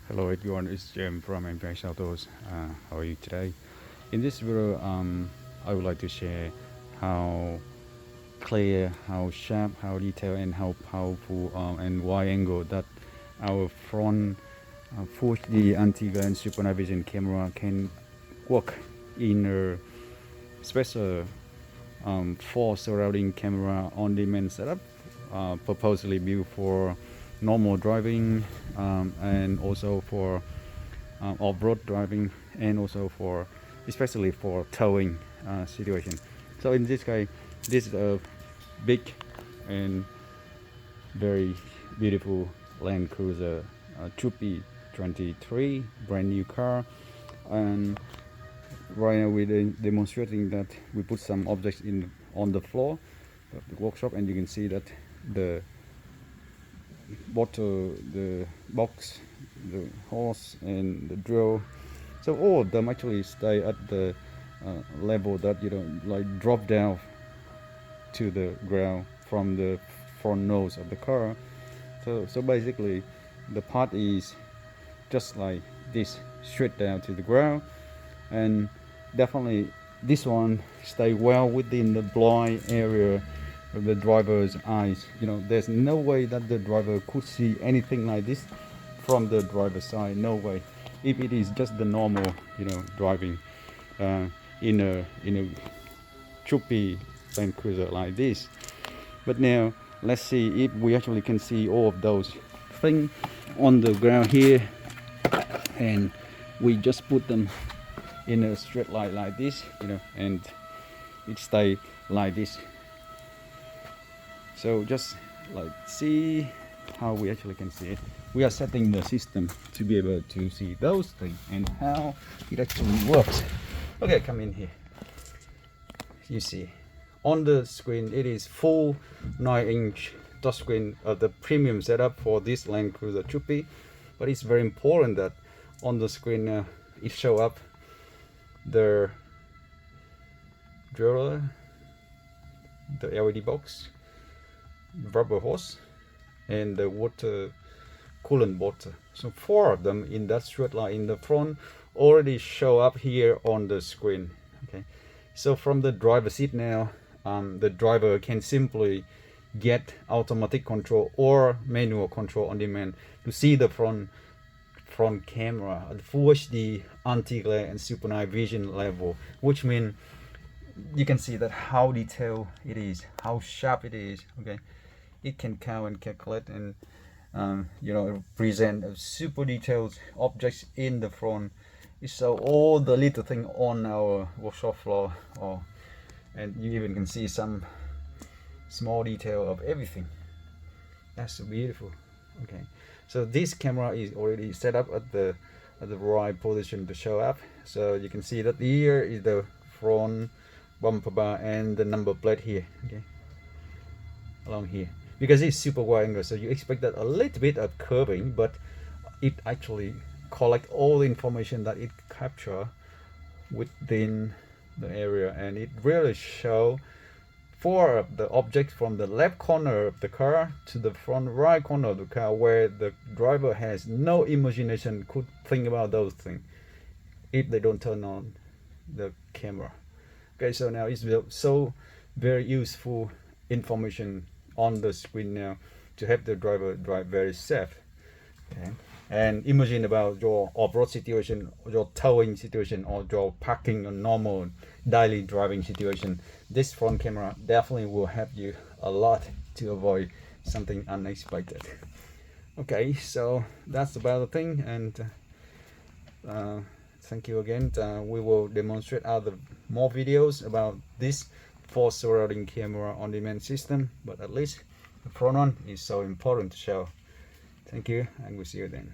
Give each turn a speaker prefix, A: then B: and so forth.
A: Hello everyone, it's Jim from MPX AUTOS. How are you today? In this video, I would like to share how clear, how sharp, how detailed, and how powerful and wide angle that our front Full HD anti-glare and super night vision camera can work in a special 4 surrounding camera on-demand setup, purposely built for normal driving and also for off-road driving, and also for especially for towing situation. So in this case, this is a big and very beautiful Land Cruiser Troopy 23 brand new car, and right now we're demonstrating that we put some objects on the floor of the workshop, and you can see that the bottle, the box, the hose, and the drill, so all of them actually stay at the level that you don't like drop down to the ground from the front nose of the car. So basically the part is just like this, straight down to the ground, and definitely this one stay well within the blind area of the driver's eyes. You know, there's no way that the driver could see anything like this from the driver's side. No way. If it is just the normal, you know, driving in a troopy Land Cruiser like this. But now let's see if we actually can see all of those things on the ground here, and we just put them in a straight line like this, you know, and it stay like this. So just like see how we actually can see it. We are setting the system to be able to see those things and how it actually works. Okay, come in here. You see on the screen it is full 9-inch touchscreen of the premium setup for this Land Cruiser Troopy. But it's very important that on the screen it show up the driller, the LED box, rubber hose, and the water coolant bottle. So 4 of them in that straight line in the front already show up here on the screen. Okay, so from the driver seat now, the driver can simply get automatic control or manual control on demand to see the front camera at Full HD anti-glare and super night vision level, which means you can see that how detailed it is, how sharp it is. Okay, it can count and calculate and you know, present super detailed objects in the front. It shows all the little thing on our workshop floor, and you even can see some small detail of everything. That's so beautiful. Okay, so this camera is already set up at the right position to show up. So you can see that here is the front bumper bar and the number plate here. Okay, along here, because it's super wide angle, so you expect that a little bit of curving, but it actually collect all the information that it capture within the area, and it really show 4 of the objects from the left corner of the car to the front right corner of the car, where the driver has no imagination could think about those things if they don't turn on the camera. Okay, so now it's so very useful information on the screen now to help the driver drive very safe. Okay, and imagine about your off-road situation, your towing situation, or your parking or normal daily driving situation. This front camera definitely will help you a lot to avoid something unexpected. Okay, so that's about the thing, and thank you again. We will demonstrate other more videos about this 4 surrounding camera on demand system, but at least the front one is so important to show. Thank you, and we'll see you then.